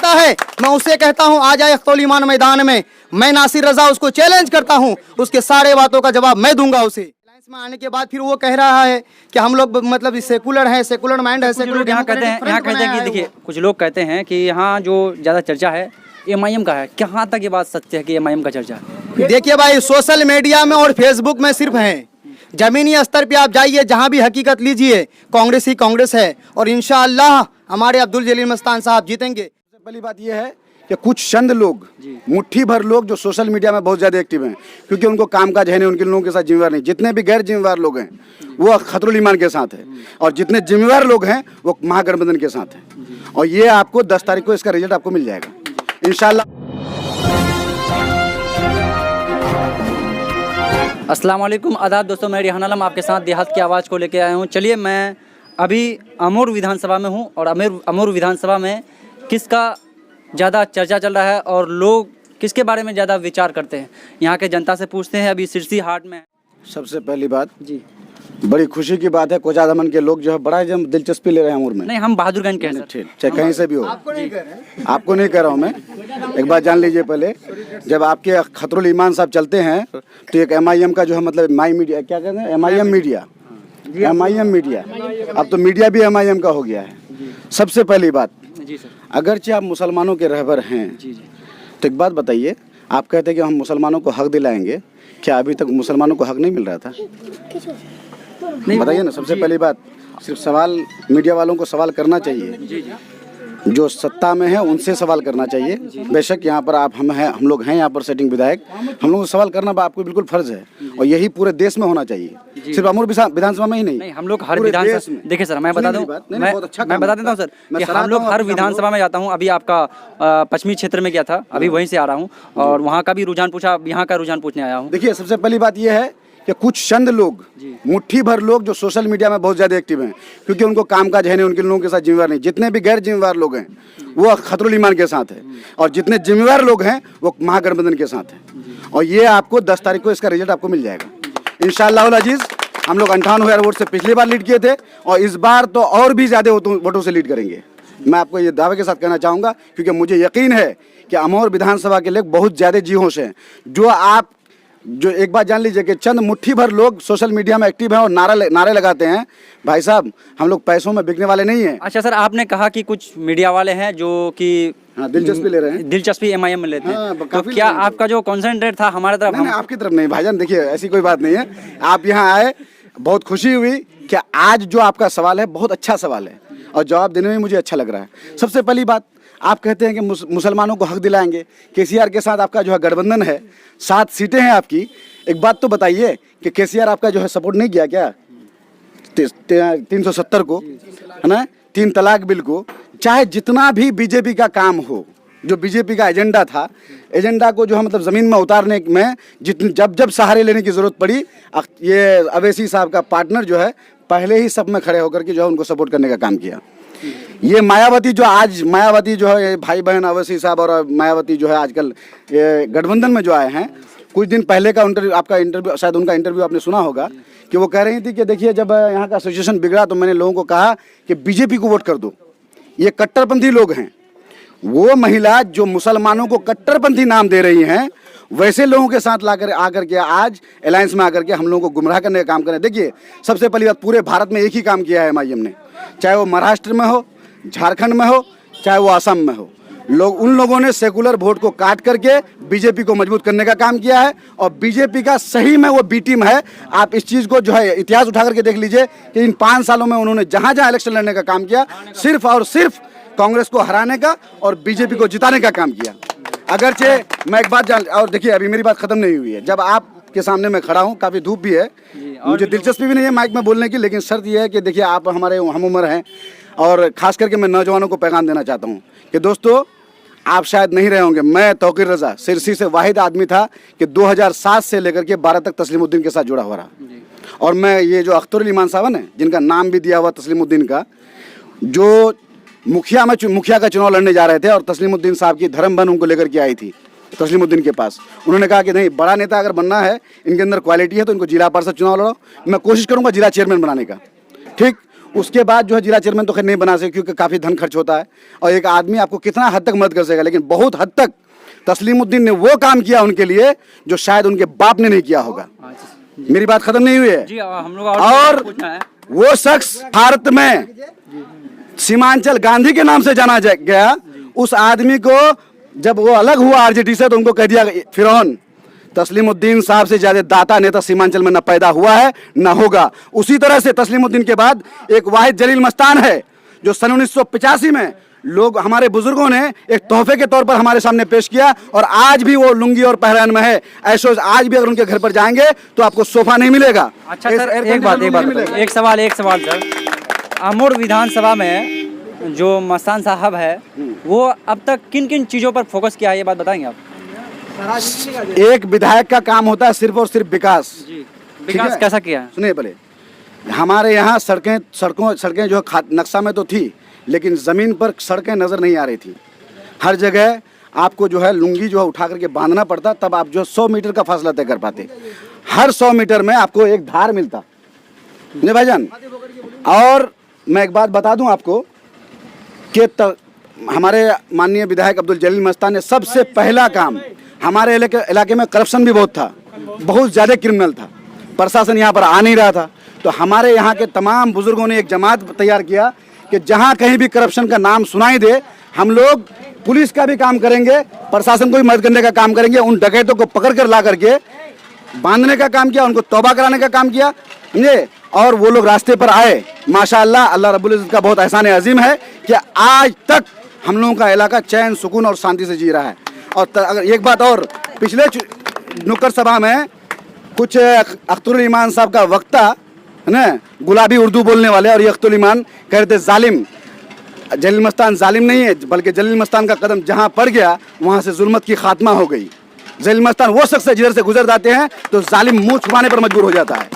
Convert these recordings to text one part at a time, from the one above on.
करता है मैं उसे कहता हूं आ जाए अख्तौल ईमान मैदान में। मैं नासिर रजा उसको चैलेंज करता हूं, उसके सारे बातों का जवाब मैं दूंगा उसे। अलायंस में आने के बाद फिर वो कह रहा है कि हम लोग मतलब सेकुलर हैं, सेकुलर माइंड है, सेकुलर यहाँ कहते हैं कि देखिए कुछ लोग कहते हैं कि यहाँ जो ज़्यादा चर्चा है एमआईएम का है। कहाँ तक ये बात सत्य है कि एमआईएम का चर्चा है? देखिए भाई, सोशल मीडिया में और फेसबुक में सिर्फ है, जमीनी स्तर पे आप जाइए जहां भी हकीकत लीजिए, कांग्रेस ही कांग्रेस है और इंशाअल्लाह हमारे अब्दुल जलील मस्तान साहब जीतेंगे। सबसे पहली बात यह है कि कुछ चंद लोग, मुट्ठी भर लोग जो सोशल मीडिया में बहुत ज़्यादा एक्टिव हैं, क्योंकि उनको कामकाज है नहीं, उनके लोगों के साथ जिम्मेवार नहीं। जितने भी गैर जिम्मेवार लोग हैं वो खतरुल ईमान के साथ है और जितने जिम्मेवार लोग हैं वो महागठबंधन के साथ हैं। और ये आपको 10 तारीख को इसका रिजल्ट आपको मिल जाएगा इंशाल्लाह। अस्सलाम वालेकुम, आदाब दोस्तों, मैं रिहान आलम आपके साथ देहात की आवाज़ को लेकर आया हूँ। चलिए, मैं अभी अमूर विधानसभा में हूँ और अमूर विधानसभा में किसका ज़्यादा चर्चा चल रहा है और लोग किसके बारे में ज़्यादा विचार करते हैं, यहाँ के जनता से पूछते हैं। अभी सिरसी हाट में सबसे पहली बात जी बड़ी खुशी की बात है, कोचा दमन के लोग जो है बड़ा दिलचस्पी ले रहे हैं अमूर में। नहीं, हम बहादुरगंज के हैं सर। ठीक, चाहे कहीं से भी हो, आपको नहीं कह रहा हूँ मैं। एक बात जान लीजिए, पहले जब आपके खतरुल ईमान साहब चलते हैं तो एक एमआईएम का जो है मतलब माई मीडिया, क्या कहते हैं, एमआईएम मीडिया, अब तो मीडिया भी एमआईएम का हो गया है। सबसे पहली बात, अगरचे आप मुसलमानों के रहबर हैं तो एक बात बताइए, आप कहते हैं कि हम मुसलमानों को हक दिलाएंगे, क्या अभी तक मुसलमानों को हक नहीं मिल रहा था? नहीं बताइए ना। सबसे पहली बात, सिर्फ सवाल मीडिया वालों को सवाल करना चाहिए, जो सत्ता में है उनसे सवाल करना चाहिए। बेशक यहाँ पर हम लोग हैं यहाँ पर सेटिंग विधायक, हम लोगों को सवाल करना आपको बिल्कुल फर्ज है और यही पूरे देश में होना चाहिए, सिर्फ अमूर विधानसभा में ही नहीं। हम लोग हर विधानसभा, देखिए सर, मैं बता दूं, मैं बता देता हूँ सर कि हम लोग हर विधानसभा में जाता हूँ। अभी आपका पश्चिमी क्षेत्र में गया था, अभी वहीं से आ रहा हूँ और वहाँ का भी रुझान पूछा, यहाँ का रुझान पूछने आया हूँ। देखिए, सबसे पहली बात यह है कि कुछ चंद लोग, मुट्ठी भर लोग जो सोशल मीडिया में बहुत ज़्यादा एक्टिव हैं, क्योंकि उनको कामकाज है नहीं, उनके लोगों के साथ जिम्मेवार नहीं। जितने भी गैर जिम्मेवार लोग हैं वो खतरुल ईमान के साथ है और जितने जिम्मेवार लोग हैं वो महागठबंधन के साथ हैं। और ये आपको 10 तारीख को इसका रिजल्ट आपको मिल जाएगा इंशाअल्लाह अजीज़। हम लोग 58,000 वोट से पिछली बार लीड किए थे और इस बार तो और भी ज़्यादा वोटों से लीड करेंगे। मैं आपको ये दावे के साथ कहना चाहूँगा, क्योंकि मुझे यकीन है कि अमूर विधानसभा के लोग बहुत ज़्यादा जी होश हैं। जो एक बात जान लीजिए कि चंद मुट्ठी भर लोग सोशल मीडिया में एक्टिव हैं और नारे लगाते हैं, भाई साहब हम लोग पैसों में बिकने वाले नहीं हैं। अच्छा सर, आपने कहा कि कुछ मीडिया वाले हैं जो कि दिलचस्पी ले रहे हैं, दिलचस्पी एमआईएम में लेते हैं, तो क्या आपका जो कॉन्सेंट्रेट था हमारे तरफ? नहीं, आपकी तरफ नहीं भाईजान, देखिए ऐसी कोई बात नहीं है। आप यहाँ आए, बहुत खुशी हुई कि आज जो आपका सवाल है बहुत अच्छा सवाल है और जवाब देने में मुझे अच्छा लग रहा है। सबसे पहली बात, आप कहते हैं कि मुसलमानों को हक दिलाएंगे, केसीआर के साथ आपका जो है गठबंधन है, 7 सीटें हैं आपकी। एक बात तो बताइए कि केसीआर आपका जो है सपोर्ट नहीं किया क्या 370 को, है ना, 3 तलाक बिल को? चाहे जितना भी बीजेपी का काम हो, जो बीजेपी का एजेंडा था, एजेंडा को जो है मतलब ज़मीन में उतारने में जब सहारे लेने की ज़रूरत पड़ी, ये अवैसी साहब का पार्टनर जो है पहले ही सब में खड़े होकर के जो है उनको सपोर्ट करने का काम किया। ये मायावती जो है, भाई बहन अवैसी साहब और मायावती जो है आजकल ये गठबंधन में जो आए हैं, कुछ दिन पहले का इंटरव्यू शायद उनका इंटरव्यू आपने सुना होगा कि वो कह रही थी कि देखिए जब यहाँ का सिचुएशन बिगड़ा तो मैंने लोगों को कहा कि बीजेपी को वोट कर दो। ये कट्टरपंथी लोग हैं। वो महिला जो मुसलमानों को कट्टरपंथी नाम दे रही हैं, वैसे लोगों के साथ आकर के आज अलायंस में आकर के हम लोगों को गुमराह करने का काम करें। देखिए, सबसे पहली बात, पूरे भारत में एक ही काम किया है एमआईएम ने, चाहे वो महाराष्ट्र में हो, झारखंड में हो, चाहे वो असम में हो। उन लोगों ने सेकुलर वोट को काट करके बीजेपी को मजबूत करने का काम किया है और बीजेपी का सही में वो बी टीम है। आप इस चीज़ को जो है इतिहास उठा करके देख लीजिए कि इन 5 सालों में उन्होंने जहाँ जहाँ इलेक्शन लड़ने का काम किया, सिर्फ और सिर्फ कांग्रेस को हराने का और बीजेपी को जिताने का काम किया। अगरचे मैं एक बात जान, और देखिए अभी मेरी बात खत्म नहीं हुई है, जब आपके सामने मैं खड़ा हूँ, काफ़ी धूप भी है, मुझे दिलचस्पी भी नहीं है माइक में बोलने की, लेकिन शर्त यह है कि देखिए आप हमारे हम उम्र हैं और ख़ास करके मैं नौजवानों को पैगाम देना चाहता हूँ कि दोस्तों, आप शायद नहीं रहे होंगे, मैं तौकीर रज़ा सिरसी से वाहिद आदमी था कि 2007 से लेकर के 12 तक तस्लीमुद्दीन के साथ जुड़ा हुआ रहा। और मैं ये जो अख्तरुल ईमान साहब है, जिनका नाम भी दिया हुआ तस्लीमुद्दीन का, जो मुखिया का चुनाव लड़ने जा रहे थे और तस्लीमुद्दीन साहब की धर्म बन उनको लेकर के आई थी तस्लीमुद्दीन के पास। उन्होंने कहा कि नहीं, बड़ा नेता अगर बनना है, इनके अंदर क्वालिटी है तो इनको जिला पार्षद चुनाव लड़ो, मैं कोशिश करूँगा जिला चेयरमैन बनाने का। ठीक, उसके बाद जो है जिला चेयरमैन तो खैर नहीं बना सके क्योंकि काफ़ी धन खर्च होता है और एक आदमी आपको कितना हद तक मदद कर सकेगा, लेकिन बहुत हद तक तस्लीमुद्दीन ने वो काम किया उनके लिए जो शायद उनके बाप ने नहीं किया होगा। मेरी बात खत्म नहीं हुई है। जी हम लोग और पूछना है। वो शख्स भारत में सीमांचल गांधी के नाम से जाना गया। उस आदमी को जब वो अलग हुआ आरजेडी से तो उनको कह दिया फिरौन। तस्लीमुद्दीन साहब से ज्यादा दाता नेता सीमांचल में न पैदा हुआ है न होगा। उसी तरह से तस्लीमुद्दीन के बाद एक वाहिद जलील मस्तान है जो सन 1985 में लोग हमारे बुजुर्गों ने एक तोहफे के तौर पर हमारे सामने पेश किया और आज भी वो लुंगी और पहरान में है। ऐसे आज भी अगर उनके घर पर जाएंगे तो आपको सोफा नहीं मिलेगा। अच्छा सर, एक बात एक सवाल सर, अमूर विधानसभा में जो मस्तान साहब है वो अब तक किन किन चीज़ों पर फोकस किया है, ये बात बताएंगे आप? एक विधायक का काम होता है सिर्फ और सिर्फ विकास। विकास कैसा किया है? सुनिए पहले, हमारे यहाँ सड़कें जो नक्शा में तो थी लेकिन ज़मीन पर सड़कें नज़र नहीं आ रही थी। हर जगह आपको जो है लुंगी जो है उठा करके बांधना पड़ता, तब आप जो 100 मीटर का फासला तय कर पाते। हर 100 मीटर में आपको एक धार मिलता नहीं भाईजान। और मैं एक बात बता दूं आपको कि हमारे माननीय विधायक अब्दुल जलील मस्तान ने सबसे पहला काम, हमारे इलाके में करप्शन भी बहुत था, बहुत ज़्यादा क्रिमिनल था, प्रशासन यहाँ पर आ नहीं रहा था। तो हमारे यहाँ के तमाम बुजुर्गों ने एक जमात तैयार किया कि जहाँ कहीं भी करप्शन का नाम सुनाई दे हम लोग पुलिस का भी काम करेंगे, प्रशासन को भी मदद करने का काम करेंगे। उन डकैतों को पकड़ कर ला करके बांधने का काम किया, उनको तौबा कराने का काम किया, समझे। और वो लोग रास्ते पर आए। माशाअल्लाह, अल्लाह रब्बुल इज़्ज़त का बहुत एहसान अजीम है कि आज तक हम लोगों का इलाका चैन सुकून और शांति से जी रहा है। और अगर एक बात और, पिछले नुक्कड़ सभा में कुछ अख्तरुल ईमान साहब का वक्ता है ना, गुलाबी उर्दू बोलने वाले, और ये अख्तरुल ईमान कह रहे थे जालिम। जलील मस्तान जालिम नहीं है, बल्कि जलील मस्तान का कदम जहाँ पड़ गया वहाँ से जुल्मत की खात्मा हो गई। जलील मस्तान वो शख्स है जिधर से गुजर जाते हैं तो जालिम मुंह छुपाने पर मजबूर हो जाता है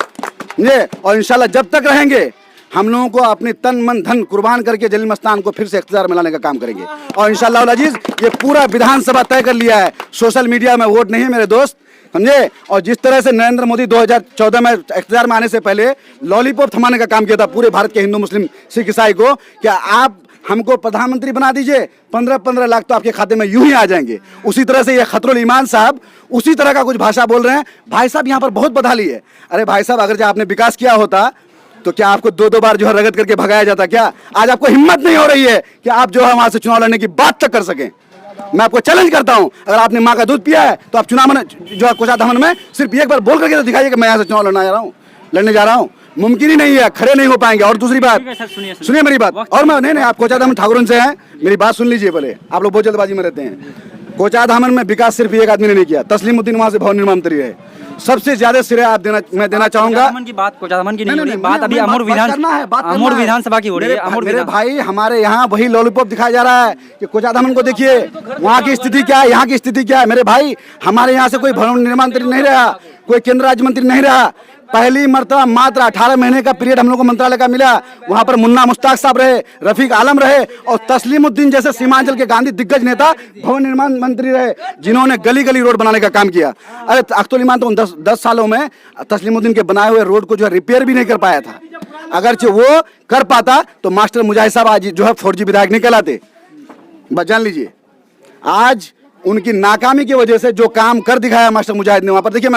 ये। और इंशाल्लाह जब तक रहेंगे हम लोगों को अपनी तन मन धन कुर्बान करके जलील मस्तान को फिर से इख्तियार में लाने का काम करेंगे। और इंशाल्लाह अजीज ये पूरा विधानसभा तय कर लिया है। सोशल मीडिया में वोट नहीं है मेरे दोस्त, समझे। और जिस तरह से नरेंद्र मोदी 2014 में इख्तियार में आने से पहले लॉलीपॉप थमाने का काम किया था पूरे भारत के हिंदू मुस्लिम सिख ईसाई को, क्या आप हमको प्रधानमंत्री बना दीजिए, 15-15 लाख तो आपके खाते में यूं ही आ जाएंगे। उसी तरह से ये खतरुल ईमान साहब उसी तरह का कुछ भाषा बोल रहे हैं। भाई साहब यहाँ पर बहुत बदहाली है। अरे भाई साहब, अगर जो आपने विकास किया होता तो क्या आपको 2-2 बार जो है रगत करके भगाया जाता? क्या आज आपको हिम्मत नहीं हो रही है कि आप जो है वहां से चुनाव लड़ने की बात तक कर सकें? मैं आपको चैलेंज करता हूं, अगर आपने माँ का दूध पिया है तो आप चुनाव में जो है कोचाधामन में सिर्फ एक बार बोल करके तो दिखाइए कि मैं यहाँ से चुनाव लड़ने जा रहा हूँ। मुमकिन ही नहीं है, खड़े नहीं हो पाएंगे। और दूसरी बात सुनिए मेरी बात, और मैं नहीं आप कोचाधामन ठाकुरन से हैं, मेरी बात सुन लीजिए पहले। आप लोग बहुत जल्दबाजी में रहते हैं। कोचाधामन में विकास सिर्फ एक आदमी ने नहीं किया, तस्लीमुद्दीन वहां से भवन निर्माण मंत्री है। सबसे ज्यादा श्रेय आप मैं देना चाहूंगा। कोचाधामन की नहीं, बात अभी अमूर विधानसभा की हो रही है। मेरे भाई, हमारे यहाँ वही लॉलीपॉप दिखाया जा रहा है कि कोचाधामन को देखिए वहाँ की स्थिति क्या है, यहाँ की स्थिति क्या है। मेरे भाई, हमारे यहाँ से कोई भवन निर्माण मंत्री नहीं रहा, कोई केंद्र राज्य मंत्री नहीं रहा। पहली मर्तबा मात्र 18 महीने का पीरियड हम लोग को मंत्रालय का मिला। वहां पर मुन्ना मुश्ताक साहब रहे, रफीक आलम रहे और तस्लीमुद्दीन जैसे सीमांचल के गांधी दिग्गज नेता भवन निर्माण मंत्री रहे, जिन्होंने गली गली रोड बनाने का काम किया। अरे अख्तरुल ईमान तो 10 सालों में तस्लीमुद्दीन के बनाए हुए रोड को जो है रिपेयर भी नहीं कर पाया था। अगरचे वो कर पाता तो मास्टर मुजाहिद साहब आज जो है 4G विधायक नहीं कहलाते। बस जान लीजिए, आज उनकी नाकामी की वजह से जो काम कर दिखाया मास्टर मुजाहिद ने वहाँ पर, देखिए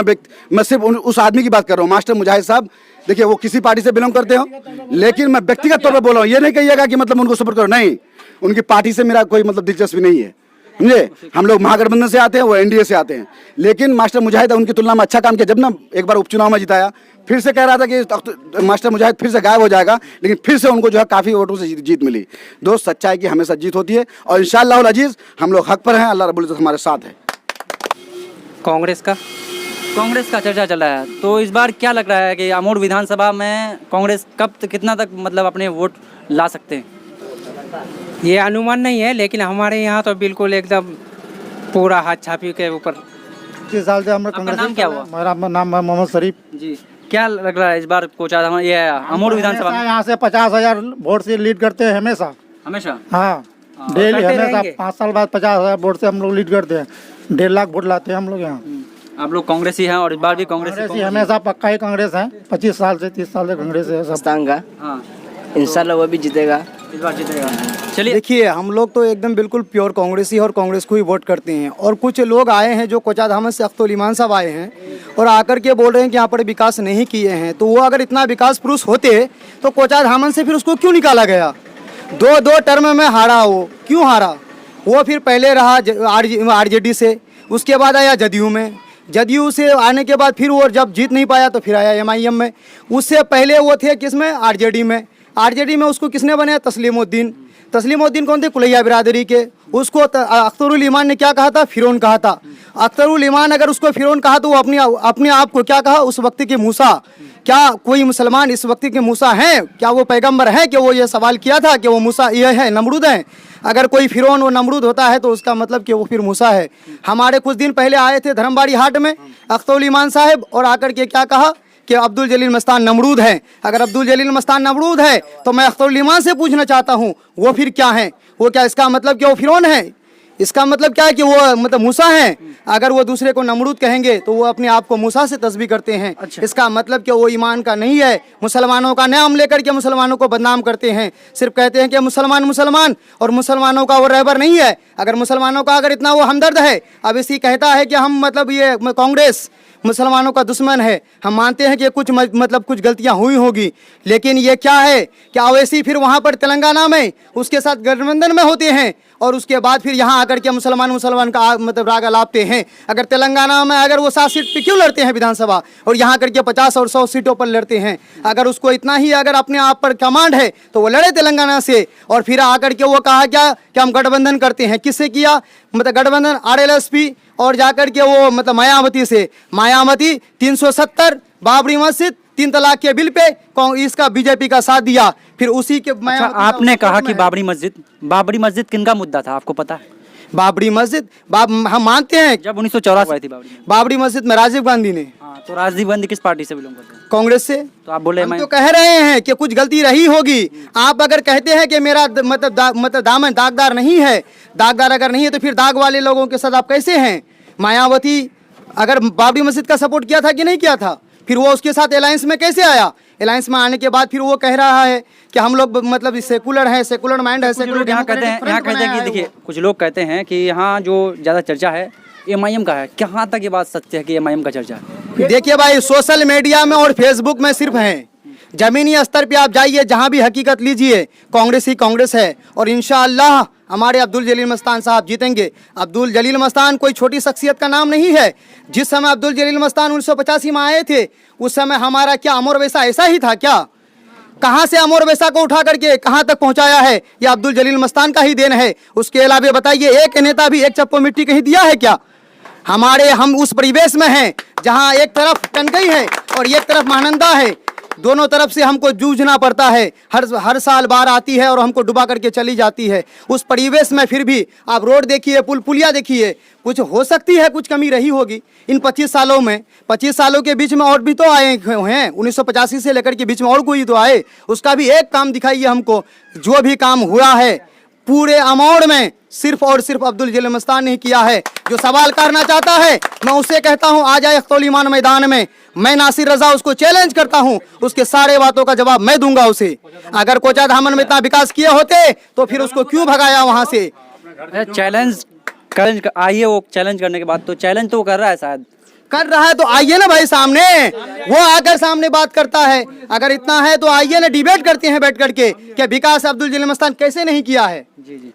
मैं सिर्फ उस आदमी की बात कर रहा हूँ, मास्टर मुजाहिद साहब। देखिए वो किसी पार्टी से बिलोंग करते हो, लेकिन मैं व्यक्तिगत तौर पर बोल रहा हूँ। ये नहीं कहिएगा कि मतलब उनको सपोर्ट करो, नहीं, उनकी पार्टी से मेरा कोई मतलब दिलचस्पी नहीं है, समझे। हम लोग महागठबंधन से आते हैं, वो NDA से आते हैं। लेकिन मास्टर मुजाहिद उनकी तुलना में अच्छा काम किया। जब ना एक बार उपचुनाव में जिताया, फिर से कह रहा था कि मास्टर मुजाहिद फिर से गायब हो जाएगा, लेकिन फिर से उनको जो है काफ़ी वोटों से जीत मिली। दोस्त, सच्चाई की हमेशा जीत होती है और इंशाअल्लाह अजीज हम लोग हक पर हैं। अल्लाह रब्बुल इज़्ज़त हमारे साथ है। कांग्रेस का चर्चा चल रहा है, तो इस बार क्या लग रहा है कि अमूर विधानसभा में कांग्रेस कितना तक मतलब अपने वोट ला सकते हैं? ये अनुमान नहीं है, लेकिन हमारे यहाँ तो बिल्कुल एकदम पूरा हाथ छापी के ऊपर। 30 साल से हम आपका नाम क्या हुआ? मेरा नाम है मोहम्मद शरीफ जी। क्या लग रहा है इस बार कोचाधामन ये अमूर विधानसभा में? यहाँ से 50,000 वोट से लीड करते हैं हमेशा। हाँ, डेली हमेशा 5 साल बाद 50,000 वोट से हम लोग लीड करते हैं। 1.5 लाख वोट लाते हैं हम लोग यहाँ। आप लोग कांग्रेस ही हैं और इस बार भी कांग्रेस ही हमेशा पक्का ही कांग्रेस है। 25 साल से 30 साल से कांग्रेस है सब। हाँ, इंशाल्लाह वो भी जीतेगा। इस बार जीतेगा। चलिए देखिए, हम लोग तो एकदम बिल्कुल प्योर कांग्रेसी और कांग्रेस को ही वोट करते हैं। और कुछ लोग आए हैं जो कोचाधामन से अख्तुल ईमान साहब आए हैं और आकर के बोल रहे हैं कि यहाँ पर विकास नहीं किए हैं। तो वो अगर इतना विकास पुरुष होते तो कोचाधामन से फिर उसको क्यों निकाला गया? दो टर्म में हारा, वो क्यों हारा? वो फिर पहले रहा आरजेडी से, उसके बाद आया जदयू में, जदयू से आने के बाद फिर वो जब जीत नहीं पाया तो फिर आया एमआईएम में। उससे पहले वो थे किसमें? आरजेडी में। आरजेडी में उसको किसने बनाया? तस्लीमुद्दीन। तस्लीमुद्दीन कौन थे? कुलैया बिरादरी के। उसको अख्तरुल ईमान ने क्या कहा था? फिरौन कहा था। अख्तरुल ईमान अगर उसको फिरौन कहा तो वो अपने आप को क्या कहा? उस वक्त के मूसा। क्या कोई मुसलमान इस वक्त के मूसा हैं? क्या वो पैगंबर है कि वो ये सवाल किया था कि वो मूसा ये है, नमरूद है? अगर कोई फिरौन वो नमरूद होता है तो उसका मतलब कि वो फिर मूसा है। हमारे कुछ दिन पहले आए थे धर्मबाड़ी हाट में अख्तरुल ईमान साहब और आकर के क्या कहा कि अब्दुल जलील मस्तान नमरूद हैं। अगर अब्दुल जलील मस्तान नमरूद है तो मैं अख्तरुल ईमान से पूछना चाहता हूँ वो फिर क्या है? वो क्या इसका मतलब कि वो फिरौन है? इसका मतलब क्या है कि वो मतलब मूसा हैं? अगर वो दूसरे को नमरूद कहेंगे तो वो अपने आप को मूसा से तस्बीह करते हैं। इसका मतलब कि वो ईमान का नहीं है। मुसलमानों का नाम लेकर के मुसलमानों को बदनाम करते हैं। सिर्फ कहते हैं कि मुसलमान और मुसलमानों का वो रहबर नहीं है। अगर मुसलमानों का अगर इतना वो हमदर्द है, अब इसी कहता है कि हम मतलब ये कांग्रेस मुसलमानों का दुश्मन है। हम मानते हैं कि कुछ मतलब कुछ गलतियां हुई होगी, लेकिन ये क्या है कि अवैसी फिर वहाँ पर तेलंगाना में उसके साथ गठबंधन में होते हैं और उसके बाद फिर यहाँ आकर के मुसलमान का मतलब राग अलापते हैं। अगर तेलंगाना में अगर वो 7 सीट पे क्यों लड़ते हैं विधानसभा और यहाँ करके 50 और 100 सीटों पर लड़ते हैं? अगर उसको इतना ही अगर अपने आप पर कमांड है तो वो लड़े तेलंगाना से। और फिर आकर के वो कहा क्या कि हम गठबंधन करते हैं। किससे किया? मतलब गठबंधन आरएलएसपी और जाकर के वो मतलब मायावती से। मायावती 370 बाबरी मस्जिद 3 तलाक के बिल पे इसका बीजेपी का साथ दिया। फिर उसी के अच्छा, आपने कहा कि बाबरी मस्जिद किनका मुद्दा था, आपको पता है? बाबरी मस्जिद हम मानते हैं जब 1984 थी बाबरी मस्जिद में राजीव गांधी ने। हाँ, तो राजीव गांधी किस पार्टी से बिलोंग करते हैं? कांग्रेस से। तो आप बोले हम तो कह रहे हैं कि कुछ गलती रही होगी। आप अगर कहते हैं कि मेरा मतलब दामन दागदार नहीं है, दागदार अगर नहीं है तो फिर दाग वाले लोगों के साथ आप कैसे हैं? मायावती अगर बाबरी मस्जिद का सपोर्ट किया था कि नहीं किया था? फिर वो उसके साथ अलायंस में कैसे आया? अलायंस में आने के बाद फिर वो कह रहा है कि हम लोग मतलब सेकुलर हैं, सेकुलर माइंड है। सेकुलर यहाँ कहते हैं कि देखिए, कुछ लोग कहते हैं कि यहाँ जो ज़्यादा चर्चा है एमआईएम का है। कहाँ तक ये बात सत्य है कि एमआईएम का चर्चा है? देखिए भाई, सोशल मीडिया में और फेसबुक में सिर्फ है। जमीनी स्तर पे आप जाइए, जहाँ भी हकीकत लीजिए, कांग्रेस ही कांग्रेस है। और इंशाअल्लाह हमारे अब्दुल जलील मस्तान साहब जीतेंगे। अब्दुल जलील मस्तान कोई छोटी शख्सियत का नाम नहीं है। जिस समय अब्दुल जलील मस्तान 1985 में आए थे उस समय हमारा क्या अमर वैसा ऐसा ही था क्या? कहाँ से अमर वैसा को उठा करके कहाँ तक पहुँचाया है? ये अब्दुल जलील मस्तान का ही देन है। उसके अलावा बताइए एक नेता भी एक चप्पो मिट्टी कहीं दिया है क्या? हम उस परिवेश में हैं जहाँ एक तरफ टनकई है और एक तरफ महानंदा है। दोनों तरफ से हमको जूझना पड़ता है। हर साल बाढ़ आती है और हमको डुबा करके चली जाती है। उस परिवेश में फिर भी आप रोड देखिए, पुलिया देखिए, कुछ हो सकती है कुछ कमी रही होगी इन 25 सालों में। 25 सालों के बीच में और भी तो आए हैं। 1985 से लेकर के बीच में और कोई तो आए। उसका भी एक काम दिखाइए हमको। जो भी काम हुआ है पूरे अमौड़ में सिर्फ और सिर्फ अब्दुल जलील मस्तान ने किया है। जो सवाल करना चाहता है मैं उससे कहता हूं आ जाए अख्तुल ईमान मैदान में। मैं नासिर रजा उसको चैलेंज करता हूं, उसके सारे बातों का जवाब मैं दूंगा उसे। अगर कोचाधामन में इतना विकास किए होते तो फिर उसको क्यों भगाया वहां से? चैलेंज आइए, वो चैलेंज करने के बाद तो चैलेंज तो वो कर रहा है, शायद कर रहा है तो आइए ना भाई सामने। वो आकर सामने बात करता है। अगर इतना है तो आइए ना, डिबेट करते हैं बैठ करके कि विकास अब्दुल जलील मस्तान कैसे नहीं किया है। जी।